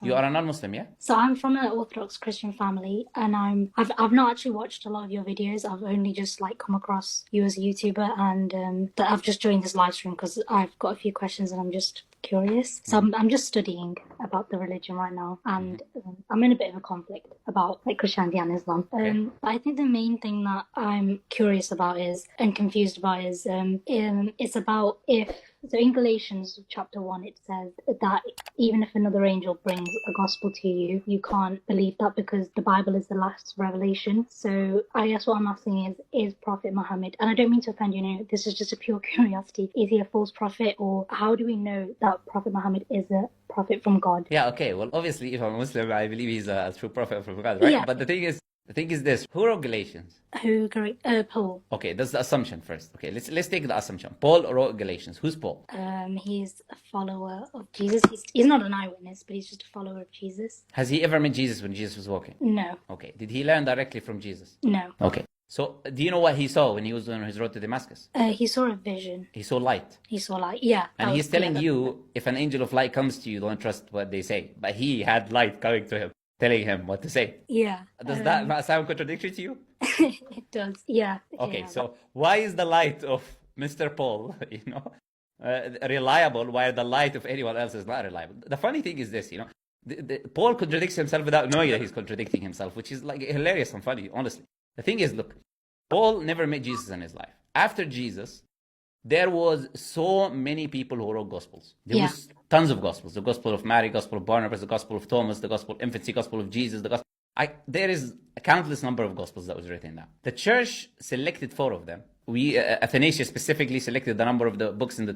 You are a non-Muslim, yeah? So I'm from an Orthodox Christian family, and I've not actually watched a lot of your videos. I've only just like come across you as a YouTuber, and that I've just joined this live stream because I've got a few questions and I'm just curious. So Mm-hmm. I'm just studying about the religion right now, Mm-hmm. and I'm in a bit of a conflict about like Christianity and Islam. Okay. But I think the main thing that I'm curious about is and confused about is it's about if so in Galatians chapter 1 it says that even if another angel brings a gospel to you, you can't believe that because the Bible is the last revelation. So I guess what I'm asking is Prophet Muhammad, and I don't mean to offend you, this is just a pure curiosity, is he a false prophet, or how do we know that Prophet Muhammad is a prophet from God? Yeah, okay. Well, obviously, if I'm a Muslim, I believe he's a true prophet from God, right? Yeah. But the thing is this: who wrote Galatians? Who, Paul? Okay, that's the assumption first. Okay, let's take the assumption. Paul wrote Galatians. Who's Paul? He's a follower of Jesus. He's not an eyewitness, but he's just a follower of Jesus. Has he ever met Jesus when Jesus was walking? No. Okay. Did he learn directly from Jesus? No. Okay. So, do you know what he saw when he was on his road to Damascus? He saw a vision. He saw light. He saw light. Yeah. And he's telling you, if an angel of light comes to you, don't trust what they say. But he had light coming to him, telling him what to say. Yeah. Does that not sound contradictory to you? It does. Yeah. Okay, Yeah. so why is the light of Mr. Paul, reliable, while the light of anyone else is not reliable? The funny thing is this, Paul contradicts himself without knowing that he's contradicting himself, which is like hilarious and funny, honestly. The thing is, look, Paul never met Jesus in his life. After Jesus, there was so many people who wrote gospels. There was tons of gospels. The gospel of Mary, gospel of Barnabas, the gospel of Thomas, the gospel of infancy, gospel of Jesus, there is a countless number of gospels that was written down. The church selected 4 of them. Athanasius specifically selected the number of the books in the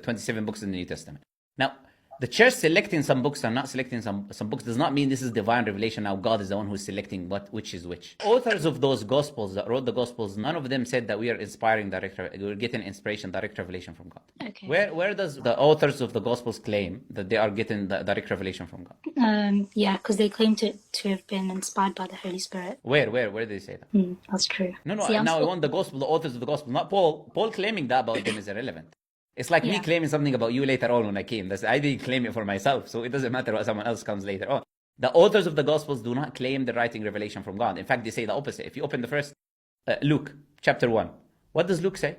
27 books in the New Testament. Now, the church selecting some books and not selecting some books does not mean this is divine revelation. Now God is the one who's selecting which is which. Authors of those gospels that wrote the gospels, none of them said that we are we're getting inspiration, direct revelation from God. Okay. Where does the authors of the gospels claim that they are getting the direct revelation from God? Yeah, because they claim to have been inspired by the Holy Spirit. Where did they say that? That's true. No. See, now I want the gospel, the authors of the gospel, not Paul. Paul claiming that about them is irrelevant. It's like me claiming something about you later on when I came. I didn't claim it for myself, so it doesn't matter what someone else comes later on. The authors of the Gospels do not claim the writing revelation from God. In fact, they say the opposite. If you open the first Luke, chapter 1, what does Luke say?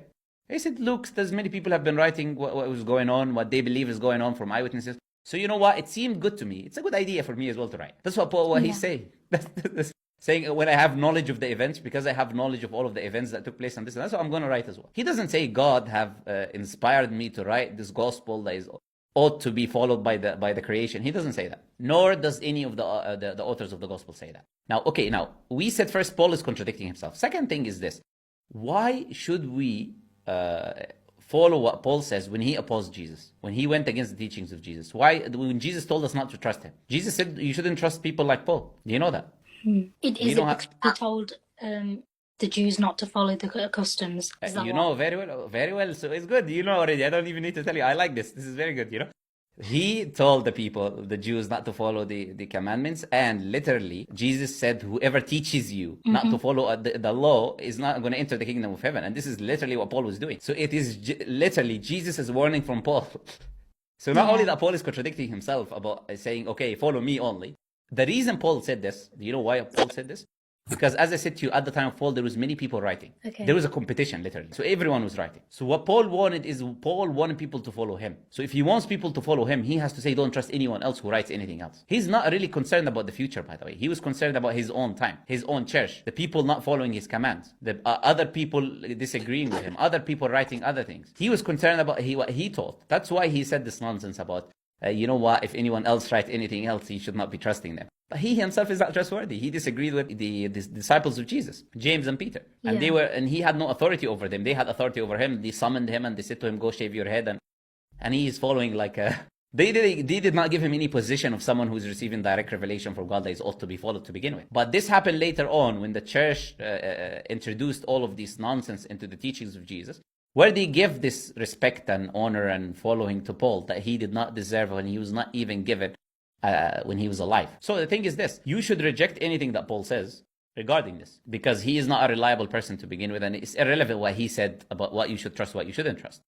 He said, Luke, there's many people have been writing what was going on, what they believe is going on from eyewitnesses. So you know what? It seemed good to me. It's a good idea for me as well to write. That's what he's saying. That's saying when I have knowledge of the events, because I have knowledge of all of the events that took place and this, and that's what I'm going to write as well. He doesn't say God have inspired me to write this gospel that is ought to be followed by the creation. He doesn't say that. Nor does any of the authors of the gospel say that. Now we said first Paul is contradicting himself. Second thing is this: why should we follow what Paul says when he opposed Jesus, when he went against the teachings of Jesus? Why, when Jesus told us not to trust him? Jesus said you shouldn't trust people like Paul. Do you know that? It is because he told the Jews not to follow the customs. You know very well. So it's good. You know already. I don't even need to tell you. I like this. This is very good. He told the people, the Jews, not to follow the commandments. And literally, Jesus said, whoever teaches you not to follow the law is not going to enter the kingdom of heaven. And this is literally what Paul was doing. So it is literally Jesus' warning from Paul. So not only that Paul is contradicting himself about saying, okay, follow me only. The reason Paul said this, do you know why Paul said this? Because as I said to you, at the time of Paul, there was many people writing. Okay. There was a competition, literally. So everyone was writing. So what Paul wanted people to follow him. So if he wants people to follow him, he has to say, don't trust anyone else who writes anything else. He's not really concerned about the future, by the way. He was concerned about his own time, his own church, the people not following his commands, the other people disagreeing with him, other people writing other things. He was concerned about what he taught. That's why he said this nonsense about, you know what, if anyone else writes anything else, he should not be trusting them. But he himself is not trustworthy. He disagreed with the disciples of Jesus, James and Peter. And he had no authority over them. They had authority over him. They summoned him and they said to him, go shave your head. And he is following like a... They did not give him any position of someone who's receiving direct revelation from God that is ought to be followed to begin with. But this happened later on when the church introduced all of this nonsense into the teachings of Jesus, where they give this respect and honor and following to Paul that he did not deserve when he was not even given when he was alive. So the thing is this: you should reject anything that Paul says regarding this, because he is not a reliable person to begin with, and it's irrelevant what he said about what you should trust, what you shouldn't trust.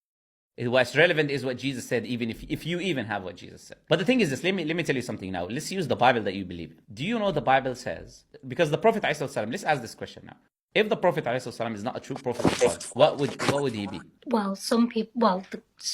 What's relevant is what Jesus said, even if you even have what Jesus said. But the thing is this, let me tell you something now. Let's use the Bible that you believe in. Do you know the Bible says, because the Prophet ﷺ, let's ask this question now. If the Prophet ﷺ is not a true prophet of God, what would he be? Well,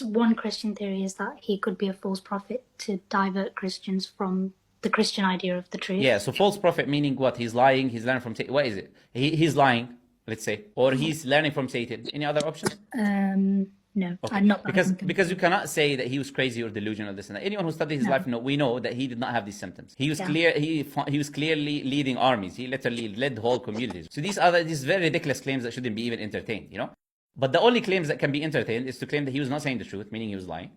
one Christian theory is that he could be a false prophet to divert Christians from the Christian idea of the truth. Yeah, so false prophet meaning what? He's lying, he's learning from Satan. What is it? He's lying, let's say, or he's learning from Satan. Any other options? No, Okay. I'm not. Because you cannot say that he was crazy or delusional, this and that. Anyone who studied his life, we know that he did not have these symptoms. He was he was clearly leading armies. He literally led whole communities. So these very ridiculous claims that shouldn't be even entertained, you know? But the only claims that can be entertained is to claim that he was not saying the truth, meaning he was lying,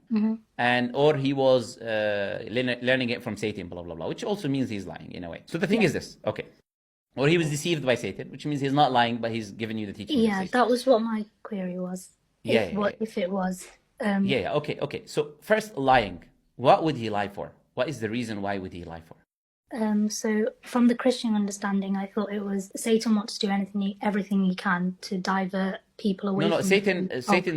and or he was learning it from Satan, blah, blah, blah, which also means he's lying in a way. So the thing is this, okay. Or he was deceived by Satan, which means he's not lying, but he's giving you the teaching. Yeah, that was what my query was. If it was. Okay. So first, lying. What would he lie for? What is the reason why would he lie for? So from the Christian understanding, I thought it was Satan wants to do everything he can to divert people away. No, Satan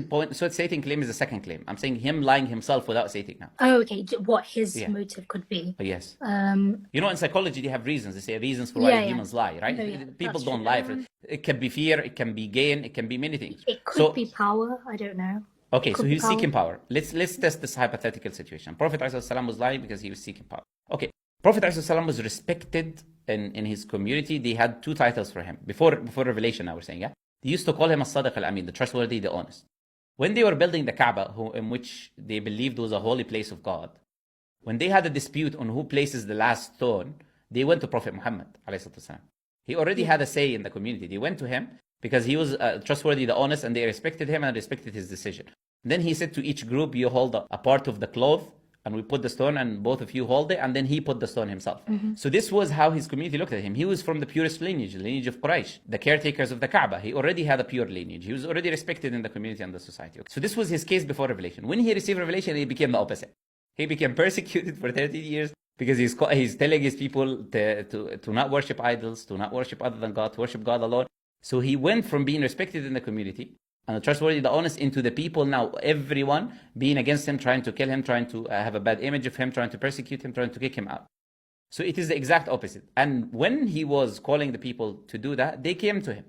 point. So Satan claim is the second claim. I'm saying him lying himself without Satan now. Oh, okay. What his motive could be. Yes. You know, in psychology they have reasons. They say reasons for why humans lie, right? No, people don't lie. It can be fear. It can be gain. It can be many things. It could be power. I don't know. Okay, so he was seeking power. Let's test this hypothetical situation. Prophet ﷺ was lying because he was seeking power. Okay. Prophet ﷺ was respected in his community. They had two titles for him. Before Revelation, I was saying, yeah? They used to call him as-Sadiq al-Amin, the trustworthy, the honest. When they were building the Kaaba, in which they believed was a holy place of God, when they had a dispute on who places the last stone, they went to Prophet Muhammad ﷺ. He already had a say in the community. They went to him because he was trustworthy, the honest, and they respected him and respected his decision. Then he said to each group, you hold a part of the cloth, and we put the stone and both of you hold it, and then he put the stone himself. So this was how his community looked at him. He was from the purest lineage, the lineage of Quraysh, the caretakers of the Kaaba. He already had a pure lineage. He was already respected in the community and the society. So this was his case before Revelation. When he received Revelation, he became the opposite. He became persecuted for 30 years because he's telling his people to not worship idols, to not worship other than God, to worship God alone. So he went from being respected in the community and the trustworthy, the honest, into the people now, everyone being against him, trying to kill him, trying to have a bad image of him, trying to persecute him, trying to kick him out. So it is the exact opposite. And when he was calling the people to do that, they came to him.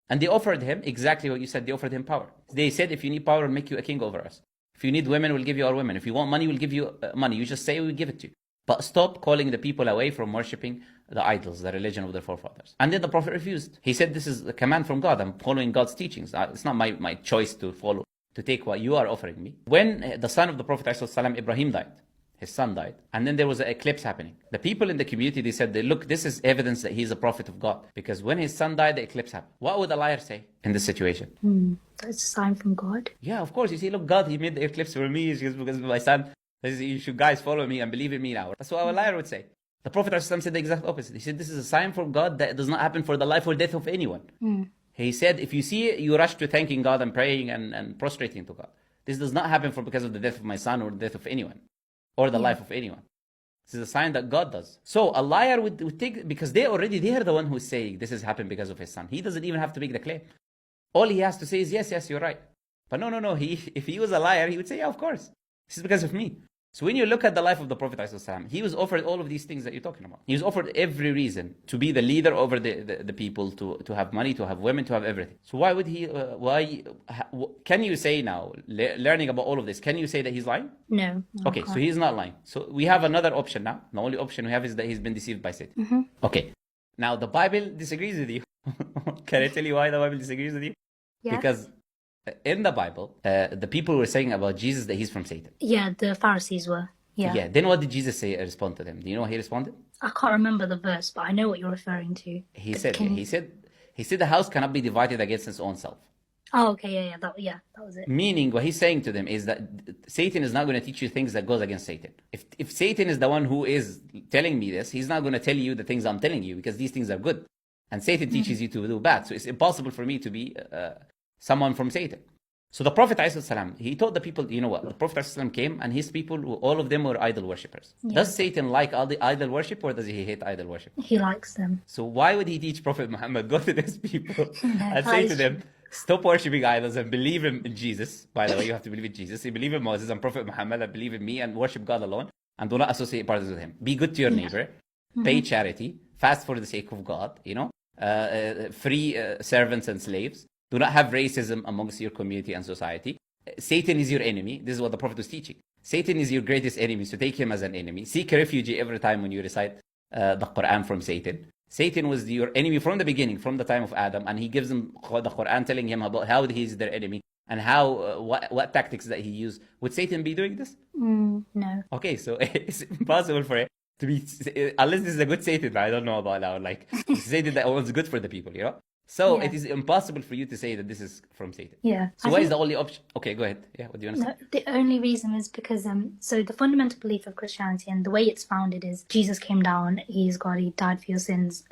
And they offered him exactly what you said. They offered him power. They said, if you need power, we'll make you a king over us. If you need women, we'll give you our women. If you want money, we'll give you money. You just say, we'll give it to you. But stop calling the people away from worshipping the idols, the religion of their forefathers. And then the Prophet refused. He said, this is a command from God. I'm following God's teachings. It's not my choice to follow, to take what you are offering me. When the son of the Prophet ﷺ, Ibrahim, died, his son died, and then there was an eclipse happening. The people in the community, they said, look, this is evidence that he's a prophet of God. Because when his son died, the eclipse happened. What would a liar say in this situation? That's a sign from God. Yeah, of course. You see, look, God, he made the eclipse for me because of my son. You should guys follow me and believe in me now. That's what a liar would say. The Prophet ﷺ said the exact opposite. He said, this is a sign from God that does not happen for the life or death of anyone. He said, if you see it, you rush to thanking God and praying and prostrating to God. This does not happen because of the death of my son or the death of anyone or the life of anyone. This is a sign that God does. So a liar would take, because they are the one who's saying this has happened because of his son. He doesn't even have to make the claim. All he has to say is, yes, you're right. But no. If he was a liar, he would say, yeah, of course. This is because of me. So when you look at the life of the Prophet ﷺ, he was offered all of these things that you're talking about. He was offered every reason to be the leader over the people, to have money, to have women, to have everything. So why would he, can you say now, learning about all of this, can you say that he's lying? No. Okay, so he's not lying. So we have another option now. The only option we have is that he's been deceived by Satan. Okay. Now the Bible disagrees with you. Can I tell you why the Bible disagrees with you? Yes. Because in the Bible, the people were saying about Jesus that he's from Satan. Yeah, the Pharisees were. Yeah. Then what did Jesus say? Respond to them. Do you know how he responded? I can't remember the verse, but I know what you're referring to. He said the house cannot be divided against its own self. Oh, okay, that was it. Meaning, what he's saying to them is that Satan is not going to teach you things that goes against Satan. If Satan is the one who is telling me this, he's not going to tell you the things I'm telling you because these things are good. And Satan teaches you to do bad. So it's impossible for me to be someone from Satan. So the Prophet ﷺ, he told the people, you know what, the Prophet ﷺ came and his people, all of them were idol worshippers. Yeah. Does Satan like all the idol worship or does he hate idol worship? He likes them. So why would he teach Prophet Muhammad, go to these people and say to them, Stop worshipping idols and believe in Jesus. By the way, you have to believe in Jesus. You believe in Moses and Prophet Muhammad and believe in me and worship God alone and do not associate partners with him. Be good to your neighbor. Pay charity. Fast for the sake of God, free servants and slaves. Do not have racism amongst your community and society. Satan is your enemy. This is what the Prophet was teaching. Satan is your greatest enemy, so take him as an enemy. Seek a refugee every time when you recite the Quran from Satan. Satan was your enemy from the beginning, from the time of Adam, and he gives them the Quran telling him about how he's their enemy and how what tactics that he used. Would Satan be doing this? No. Okay, so it's impossible for it to be, unless this is a good Satan, I don't know about that, like Satan that wants good for the people, So it is impossible for you to say that this is from Satan. Yeah. So what is the only option? Okay, go ahead. Yeah, what do you want to say? The only reason is because so the fundamental belief of Christianity and the way it's founded is Jesus came down, he's God, he died for your sins,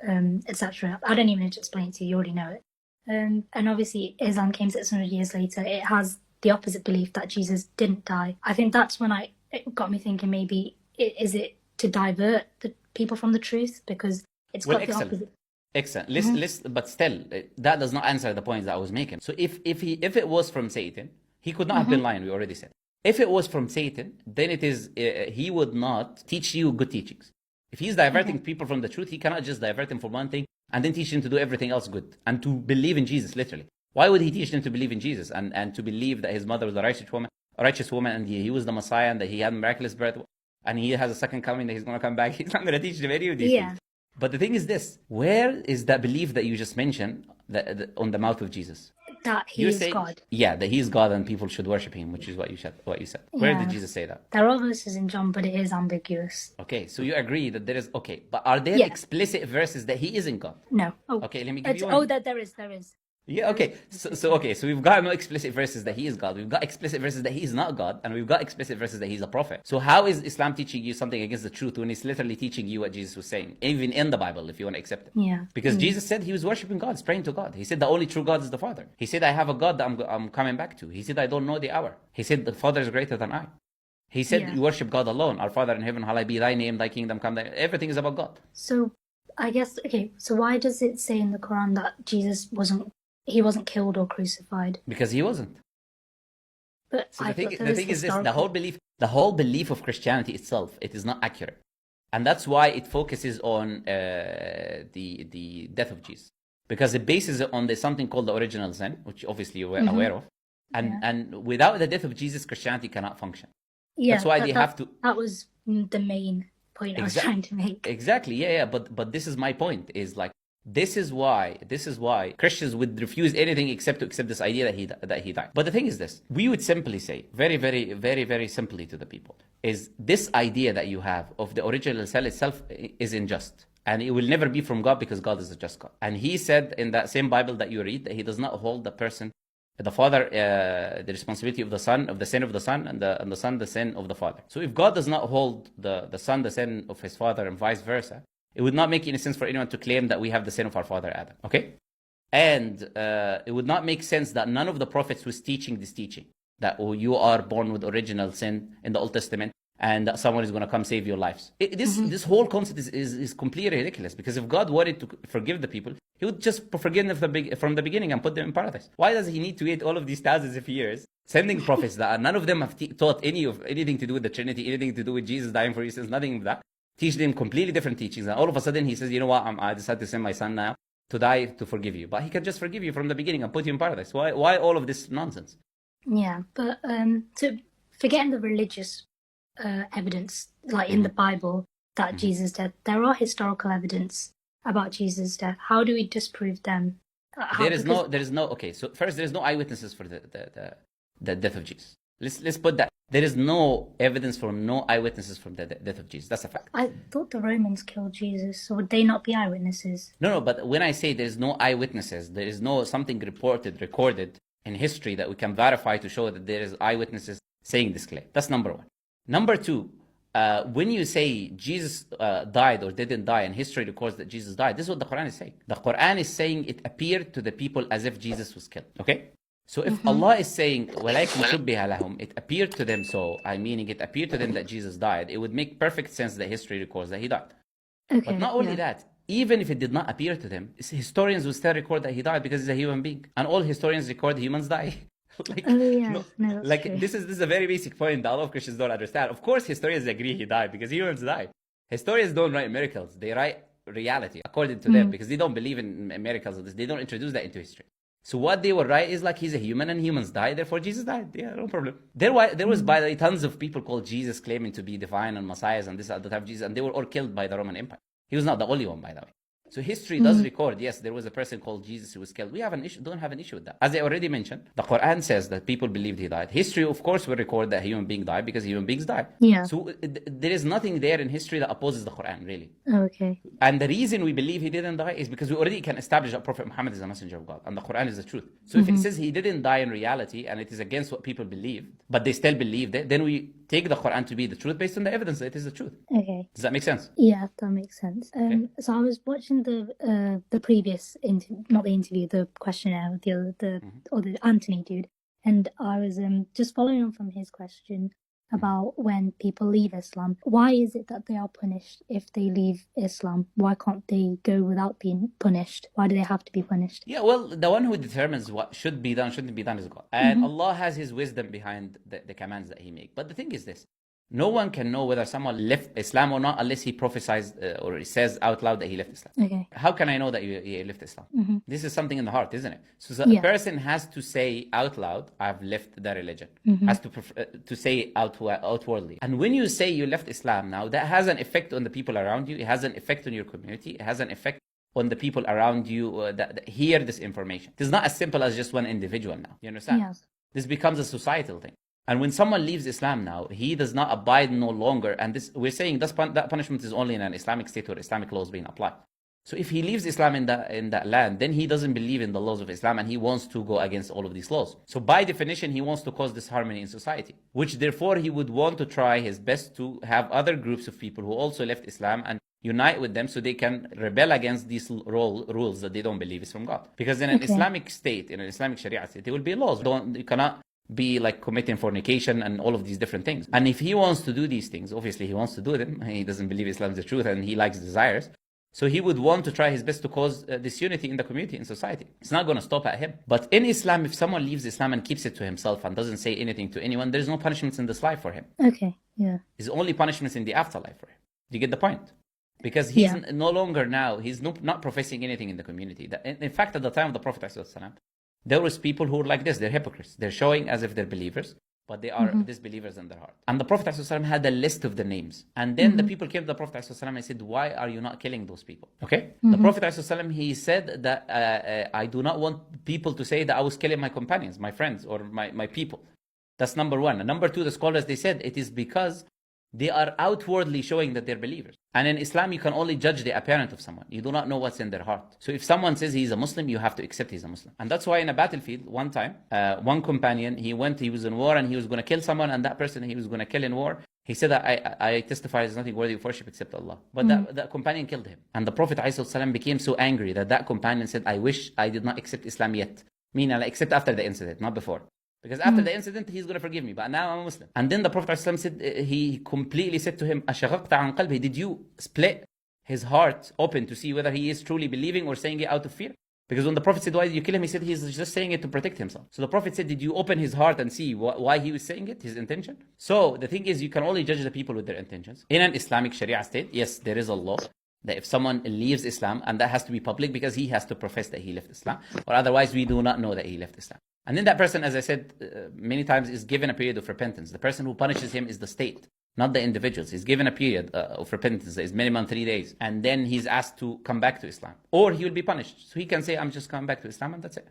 etc. I don't even need to explain it to you, you already know it. And obviously Islam came 600 years later. It has the opposite belief that Jesus didn't die. I think that's when it got me thinking maybe is it to divert the people from the truth, because it's got the opposite. Excellent. Listen, but still, that does not answer the points that I was making. So if it was from Satan, he could not have been lying. We already said. If it was from Satan, then it is he would not teach you good teachings. If he's diverting people from the truth, he cannot just divert them from one thing and then teach them to do everything else good and to believe in Jesus. Literally, why would he teach them to believe in Jesus and to believe that his mother was a righteous woman, and he was the Messiah, and that he had miraculous birth, and he has a second coming, that he's going to come back? He's not going to teach them any of these things. But the thing is this: where is that belief that you just mentioned on the mouth of Jesus? That he is God. Yeah, that he is God and people should worship him, which is what you said. Where did Jesus say that? There are verses in John, but it is ambiguous. Okay, so you agree that there is. Okay, but are there explicit verses that he isn't God? No. Okay, let me give you one. Oh, that there is. Yeah, okay. So we've got no explicit verses that he is God. We've got explicit verses that he is not God, and we've got explicit verses that he's a prophet. So how is Islam teaching you something against the truth when it's literally teaching you what Jesus was saying, even in the Bible, if you want to accept it? Yeah. Because Jesus said he was worshiping God, he's praying to God. He said the only true God is the Father. He said, I have a God that I'm coming back to. He said, I don't know the hour. He said, the Father is greater than I. He said, you worship God alone. Our Father in heaven, hallowed be thy name, thy kingdom come. Everything is about God. So I guess, so why does it say in the Quran that Jesus wasn't killed or crucified? Because he wasn't. But so the thing is this: the whole belief of Christianity itself, it is not accurate, and that's why it focuses on the death of Jesus, because it bases it on something called the original sin, which obviously you're aware of, and without the death of Jesus, Christianity cannot function. Yeah, that's why they have to. That was the main point I was trying to make. Exactly. Yeah. But this is my point: is like. This is why Christians would refuse anything except to accept this idea that he died. But the thing is this: we would simply say, very, very, very, very simply to the people, is this idea that you have of the original sin itself is unjust, and it will never be from God, because God is a just God. And he said in that same Bible that you read that he does not hold the father, the responsibility of the son, of the sin of the son, and the son the sin of the father. So if God does not hold the son the sin of his father and vice versa, it would not make any sense for anyone to claim that we have the sin of our father Adam. Okay? And it would not make sense that none of the prophets was teaching this teaching, that you are born with original sin in the Old Testament, and that someone is going to come save your lives. This whole concept is completely ridiculous, because if God wanted to forgive the people, he would just forgive them from the beginning and put them in paradise. Why does he need to wait all of these thousands of years, sending prophets that none of them have taught anything to do with the Trinity, anything to do with Jesus dying for your sins, nothing of that? Teach them completely different teachings, and all of a sudden he says, you know what, I decided to send my son now to die to forgive you. But he can just forgive you from the beginning and put you in paradise. Why all of this nonsense? Yeah, but so forgetting the religious evidence, like in the Bible, that Jesus dead, there are historical evidence about Jesus' death. How do we disprove them? There is no. Okay, so first, there is no eyewitnesses for the death of Jesus. Let's put that. There is no evidence from no eyewitnesses from the death of Jesus. That's a fact. I thought the Romans killed Jesus, so would they not be eyewitnesses? No, but when I say there is no eyewitnesses, there is no something recorded in history that we can verify to show that there is eyewitnesses saying this claim. That's number one. Number two, when you say Jesus died or didn't die, and history records that Jesus died, this is what the Quran is saying. The Quran is saying it appeared to the people as if Jesus was killed. Okay? So if Allah is saying, وَلَكِنْ شُبِّهَ لَهُمْ, it appeared to them so, meaning it appeared to them that Jesus died, it would make perfect sense that history records that he died. Okay, but not only that, even if it did not appear to them, historians will still record that he died because he's a human being. And all historians record humans die. Like, Oh yeah, no, that's like true. this is a very basic point that a lot of Christians don't understand. Of course, historians agree he died because humans die. Historians don't write miracles; they write reality according to them because they don't believe in miracles. They don't introduce that into history. So what they will write is like he's a human and humans die, therefore Jesus died. Yeah, no problem. There was by the way tons of people called Jesus claiming to be divine and messiahs and this at the time of Jesus, and they were all killed by the Roman Empire. He was not the only one, by the way. So history does record, yes, there was a person called Jesus who was killed. We don't have an issue with that. As I already mentioned, the Quran says that people believed he died. History, of course, will record that a human being died because human beings die. Yeah. So there is nothing there in history that opposes the Quran, really. Okay. And the reason we believe he didn't die is because we already can establish that Prophet Muhammad is a messenger of God and the Quran is the truth. So if it says he didn't die in reality and it is against what people believed, but they still believed it, then we take the Quran to be the truth based on the evidence that it is the truth. Okay. Does that make sense? Yeah, that makes sense. So I was watching the previous not the interview, the questionnaire with the Anthony dude, and I was just following on from his question about when people leave Islam. Why is it that they are punished if they leave Islam? Why can't they go without being punished? Why do they have to be punished? Yeah, well, the one who determines what should be done, shouldn't be done is God. And Allah has His wisdom behind the commands that He makes. But the thing is this. No one can know whether someone left Islam or not unless he prophesies or he says out loud that he left Islam. Okay. How can I know that he left Islam? This is something in the heart, isn't it? So a person has to say out loud, I've left the religion. Has to say outwardly. And when you say you left Islam now, that has an effect on the people around you. It has an effect on your community. It has an effect on the people around you that hear this information. It is not as simple as just one individual now. You understand? Yes. This becomes a societal thing. And when someone leaves Islam now, he does not abide no longer. And this, we're saying that punishment is only in an Islamic state where Islamic laws being applied. So if he leaves Islam in that land, then he doesn't believe in the laws of Islam and he wants to go against all of these laws. So by definition, he wants to cause disharmony in society, which therefore he would want to try his best to have other groups of people who also left Islam and unite with them so they can rebel against these rules that they don't believe is from God. Because in an Islamic state, in an Islamic Sharia state, there will be laws. You cannot be like committing fornication and all of these different things. And if he wants to do these things, obviously he wants to do them. He doesn't believe Islam is the truth and he likes desires. So he would want to try his best to cause disunity in the community, in society. It's not going to stop at him. But in Islam, if someone leaves Islam and keeps it to himself and doesn't say anything to anyone, there's no punishments in this life for him. Okay, yeah. There's only punishments in the afterlife for him. Do you get the point? Because he's no longer now, he's not professing anything in the community. In fact, at the time of the Prophet ﷺ, there was people who were like this. They're hypocrites. They're showing as if they're believers, but they are disbelievers in their heart. And the Prophet ﷺ had a list of the names. And then the people came to the Prophet ﷺ and said, why are you not killing those people? Okay? The Prophet ﷺ, he said that I do not want people to say that I was killing my companions, my friends, or my people. That's number one. And number two, the scholars, they said it is because they are outwardly showing that they're believers. And in Islam, you can only judge the appearance of someone. You do not know what's in their heart. So if someone says he's a Muslim, you have to accept he's a Muslim. And that's why in a battlefield, one time, one companion, he was in war and he was going to kill someone, and that person he was going to kill in war, he said, I testify there's nothing worthy of worship except Allah. But that companion killed him. And the Prophet ﷺ became so angry that companion said, I wish I did not accept Islam yet. Meaning, I accept after the incident, not before. Because after the incident, he's going to forgive me. But now I'm a Muslim. And then the Prophet ﷺ said, he completely said to him, أَشَغَقْتَ عَنْ قَلْبِهِ, did you split his heart open to see whether he is truly believing or saying it out of fear? Because when the Prophet said, why did you kill him? He said, he's just saying it to protect himself. So the Prophet said, did you open his heart and see why he was saying it, his intention? So the thing is, you can only judge the people with their intentions. In an Islamic Sharia state, yes, there is a law that if someone leaves Islam, and that has to be public because he has to profess that he left Islam, or otherwise we do not know that he left Islam. And then that person, as I said many times, is given a period of repentance. The person who punishes him is the state, not the individuals. He's given a period of repentance that is minimum 3 days. And then he's asked to come back to Islam. Or he will be punished. So he can say, I'm just coming back to Islam, and that's it.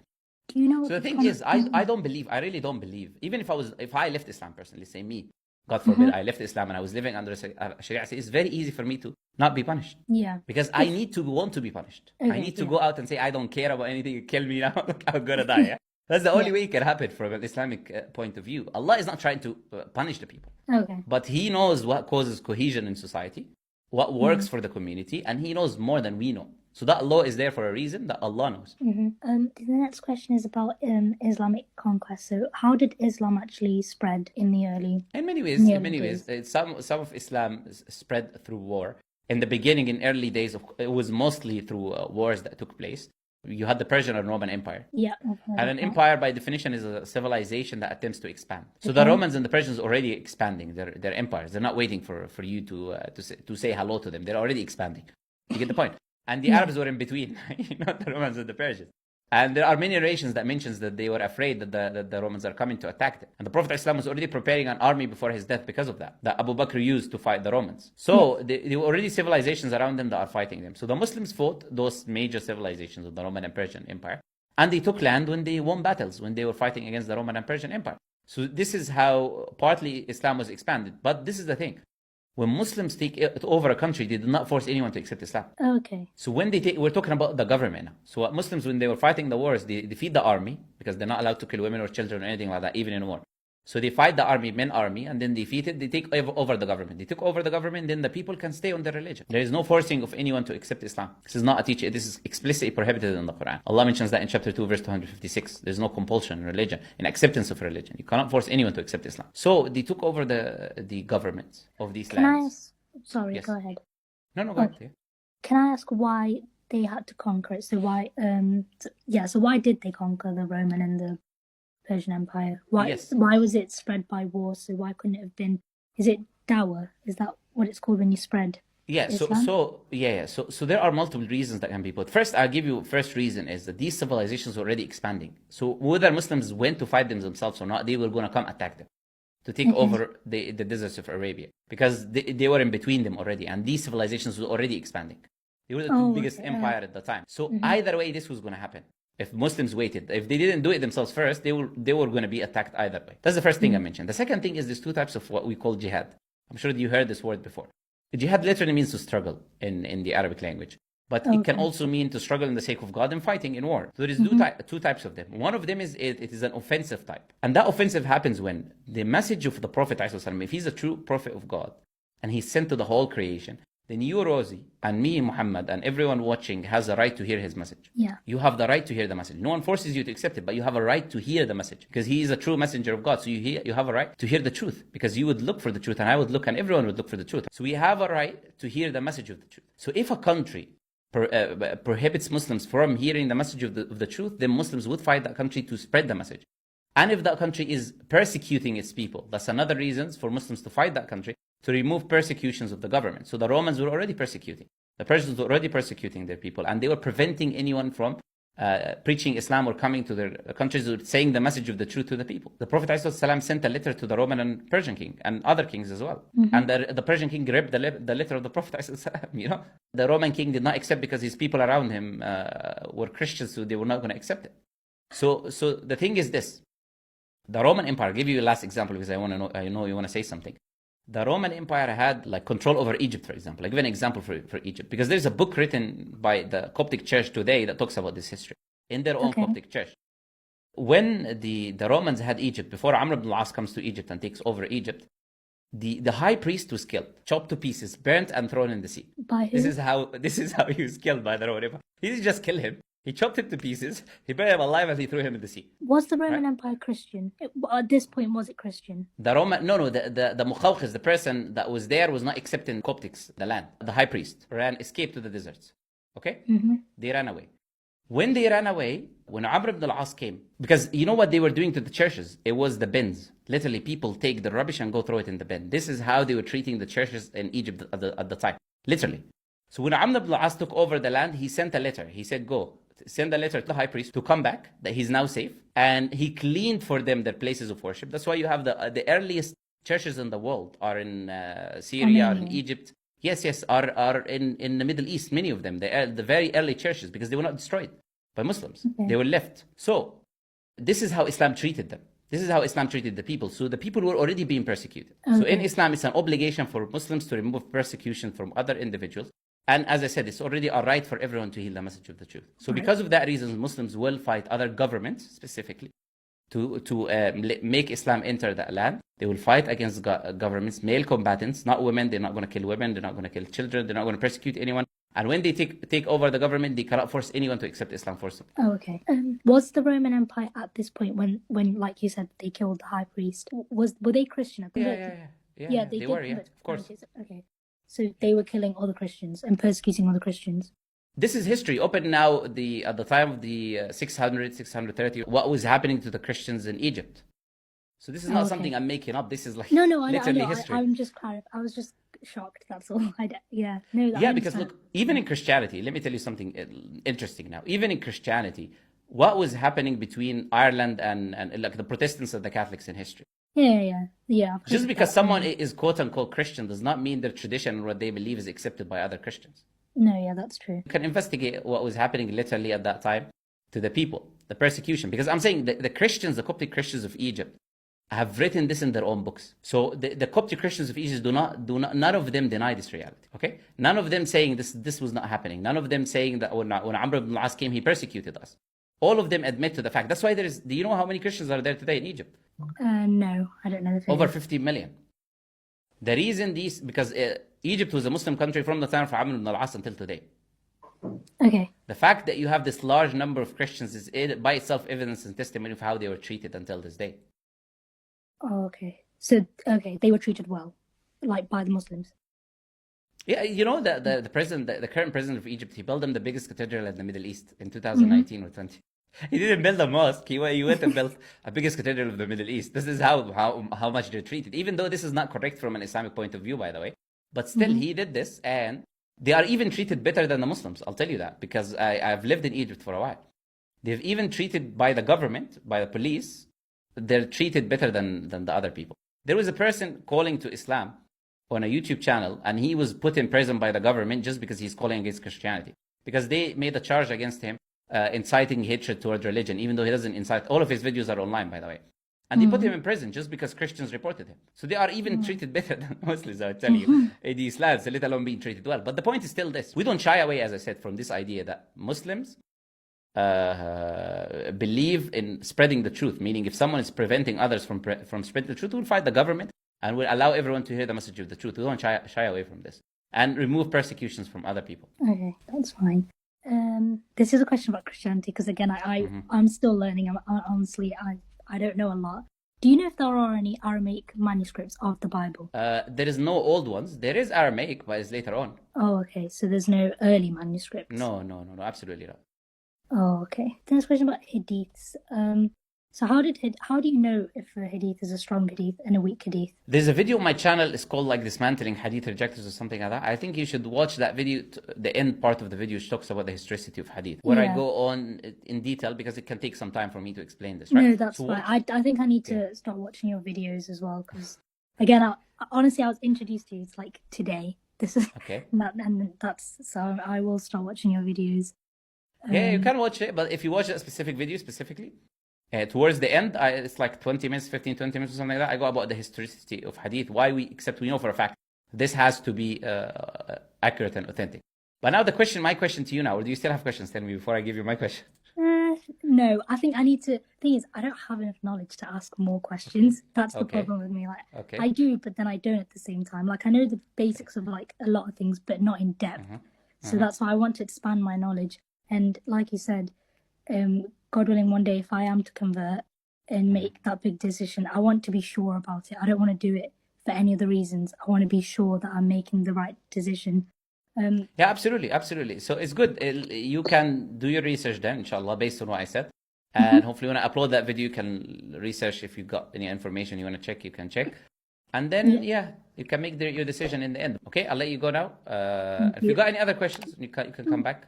Do you know? So the thing is, I don't believe, I really don't believe, even if I left Islam personally, say me, God forbid, I left Islam and I was living under a Sharia, it's very easy for me to not be punished. Yeah. Because I need to want to be punished. Okay, I need to go out and say, I don't care about anything, you kill me now, I'm gonna die. Yeah? That's the only way it can happen from an Islamic point of view. Allah is not trying to punish the people. Okay. But He knows what causes cohesion in society, what works for the community, and He knows more than we know. So that law is there for a reason that Allah knows. The next question is about Islamic conquest. So how did Islam actually spread in the early? In many ways, some of Islam spread through war. In the beginning, in early days, it was mostly through wars that took place. You had the Persian and Roman Empire. Yeah. And an empire, by definition, is a civilization that attempts to expand. So the Romans and the Persians are already expanding their empires. They're not waiting for you to say hello to them. They're already expanding. You get the point? And the Arabs were in between, the Romans and the Persians. And there are many narrations that mentions that they were afraid that the Romans are coming to attack them. And the Prophet ﷺ was already preparing an army before his death because of that Abu Bakr used to fight the Romans. So there were already civilizations around them that are fighting them. So the Muslims fought those major civilizations of the Roman and Persian Empire. And they took land when they won battles, when they were fighting against the Roman and Persian Empire. So this is how partly Islam was expanded. But this is the thing. When Muslims take it over a country, they do not force anyone to accept Islam. Okay. So when we're talking about the government now. So what Muslims, when they were fighting the wars, they defeat the army because they're not allowed to kill women or children or anything like that, even in war. So they fight the army, men army, and then defeat it. They take over the government. They took over the government, then the people can stay on their religion. There is no forcing of anyone to accept Islam. This is not a teaching. This is explicitly prohibited in the Quran. Allah mentions that in chapter 2, verse 256. There's no compulsion in religion, in acceptance of religion. You cannot force anyone to accept Islam. So they took over the government of these lands. Sorry, Yes. go ahead. No, go ahead. Can I ask why they had to conquer it? So why, so why did they conquer the Roman and the Persian Empire? Why was it spread by war? So why couldn't it have been? Is it dawah? Is that what it's called when you spread? Yeah. Islam? So there are multiple reasons that can be put. First, I'll give you first reason is that these civilizations were already expanding. So whether Muslims went to fight them themselves or not, they were going to come attack them, to take over the deserts of Arabia, because they were in between them already, and these civilizations were already expanding. They were the two biggest empire at the time. So either way, this was going to happen. If Muslims waited, if they didn't do it themselves first, they were going to be attacked either way. That's the first thing I mentioned. The second thing is there's two types of what we call jihad. I'm sure you heard this word before. Jihad literally means to struggle in the Arabic language. But it can also mean to struggle in the sake of God and fighting in war. So there is two types of them. One of them is it is an offensive type. And that offensive happens when the message of the Prophet, if he's a true prophet of God, and he's sent to the whole creation, then you, Rosie, and me, Muhammad, and everyone watching has a right to hear his message. Yeah. You have the right to hear the message. No one forces you to accept it, but you have a right to hear the message because he is a true messenger of God. So you have a right to hear the truth because you would look for the truth, and I would look, and everyone would look for the truth. So we have a right to hear the message of the truth. So if a country prohibits Muslims from hearing the message of the truth, then Muslims would fight that country to spread the message. And if that country is persecuting its people, that's another reason for Muslims to fight that country, to remove persecutions of the government. So the Romans were already persecuting. The Persians were already persecuting their people, and they were preventing anyone from preaching Islam or coming to their countries or saying the message of the truth to the people. The Prophet ﷺ sent a letter to the Roman and Persian king and other kings as well. And the Persian king ripped the letter of the Prophet ﷺ, The Roman king did not accept because his people around him were Christians, so they were not going to accept it. So the thing is this. The Roman Empire, I'll give you a last example because I know you want to say something. The Roman Empire had control over Egypt, for example. I'll give an example for Egypt. Because there's a book written by the Coptic Church today that talks about this history in their own Coptic Church. When the Romans had Egypt, before Amr ibn al-As comes to Egypt and takes over Egypt, the high priest was killed, chopped to pieces, burnt and thrown in the sea. By who? This is how he was killed by the Roman Empire. He didn't just kill him. He chopped him to pieces, he buried him alive, and he threw him in the sea. Was the Roman Empire Christian? At this point, was it Christian? The Muqawqis, the person that was there, was not accepting Coptics, the land. The high priest escaped to the deserts. Okay? They ran away. When they ran away, when Amr ibn al-As came, because you know what they were doing to the churches? It was the bins. Literally, people take the rubbish and go throw it in the bin. This is how they were treating the churches in Egypt at the time. Literally. So when Amr ibn al-As took over the land, he sent a letter. He said, go. Send a letter to the high priest to come back, that he's now safe. And he cleaned for them their places of worship. That's why you have the earliest churches in the world are in Syria, or in Egypt. Yes, are in the Middle East, many of them. They are the very early churches because they were not destroyed by Muslims. They were left. So this is how Islam treated them. This is how Islam treated the people. So the people were already being persecuted. So in Islam, it's an obligation for Muslims to remove persecution from other individuals. And as I said, it's already a right for everyone to hear the message of the truth. So because of that reason, Muslims will fight other governments specifically to make Islam enter that land. They will fight against governments, male combatants, not women. They're not going to kill women. They're not going to kill children. They're not going to persecute anyone. And when they take over the government, they cannot force anyone to accept Islam forcibly. Oh, okay. Was the Roman Empire at this point when, like you said, they killed the high priest? Were they Christian? Yeah, they were, of course. Okay. So they were killing other Christians and persecuting other Christians. This is history. Open now at the time of the 600, 630, what was happening to the Christians in Egypt. So this is not something I'm making up. This is like literally history. I'm just I was just shocked. That's all. Because look, even in Christianity, let me tell you something interesting now. Even in Christianity, what was happening between Ireland and like the Protestants and the Catholics in history? Yeah. Just because someone is quote unquote Christian does not mean their tradition and what they believe is accepted by other Christians. No, yeah, that's true. You can investigate what was happening literally at that time to the people, the persecution. Because I'm saying the Christians, the Coptic Christians of Egypt, have written this in their own books. So the Coptic Christians of Egypt do not, none of them deny this reality. Okay, none of them saying this was not happening. None of them saying that when Amr ibn al-As came, he persecuted us. All of them admit to the fact. That's why there is. Do you know how many Christians are there today in Egypt? No, I don't know the figure. Over 50 million. The reason because Egypt was a Muslim country from the time of Amr ibn al-As until today. Okay. The fact that you have this large number of Christians is by itself evidence and testimony of how they were treated until this day. Oh, okay. So, they were treated well, like by the Muslims. Yeah, you know the president, the current president of Egypt, he built them the biggest cathedral in the Middle East in 2019 or 20. He didn't build a mosque. He went and built a biggest cathedral of the Middle East. This is how much they're treated. Even though this is not correct from an Islamic point of view, by the way, but still he did this, and they are even treated better than the Muslims. I'll tell you that because I've lived in Egypt for a while. They've even treated by the government, by the police. They're treated better than the other people. There was a person calling to Islam on a YouTube channel, and he was put in prison by the government just because he's calling against Christianity. Because they made a charge against him, inciting hatred towards religion, even though he doesn't incite. All of his videos are online, by the way. And they put him in prison just because Christians reported him. So they are even treated better than Muslims, I tell you. The Islam, let alone being treated well. But the point is still this. We don't shy away, as I said, from this idea that Muslims believe in spreading the truth, meaning if someone is preventing others from spreading the truth, we'll fight the government and we'll allow everyone to hear the message of the truth. We don't shy away from this and remove persecutions from other people. Okay, that's fine. This is a question about Christianity because again, I'm still learning. Honestly, I don't know a lot. Do you know if there are any Aramaic manuscripts of the Bible? There is no old ones. There is Aramaic, but it's later on. Oh, okay. So there's no early manuscripts. No, absolutely not. Oh, okay. The next question about hadiths. So how do you know if a hadith is a strong hadith and a weak hadith? There's a video on my channel. It's called like Dismantling Hadith Rejectors or something like that. I think you should watch that video. The end part of the video which talks about the historicity of hadith, where I go on in detail because it can take some time for me to explain this. Right? No, that's fine. I think I need to start watching your videos as well because, again, honestly, I was introduced to you. It's like today. This is okay, and that's so I will start watching your videos. Yeah, you can watch it, but if you watch that specific video specifically, towards the end, it's like 20 minutes, 15, 20 minutes or something like that, I go about the historicity of hadith, why we know for a fact this has to be accurate and authentic. But now my question to you now, or do you still have questions? Tell me before I give you my question. No, I think I need to. Thing is, I don't have enough knowledge to ask more questions. That's the problem with me. Like, I do, but then I don't at the same time. Like, I know the basics of like a lot of things, but not in depth. So that's why I want to expand my knowledge. And like you said, God willing, one day if I am to convert and make that big decision, I want to be sure about it. I don't want to do it for any other reasons. I want to be sure that I'm making the right decision. Yeah, absolutely. So it's good. You can do your research then, inshallah, based on what I said. And hopefully when I upload that video, you can research. If you've got any information you want to check, you can check. And then, you can make your decision in the end. Okay, I'll let you go now. If you got any other questions, you can come back.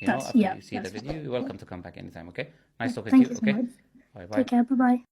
After you see the video, you're welcome to come back anytime, okay? Nice talking to you, okay? Bye-bye. Take care, bye-bye.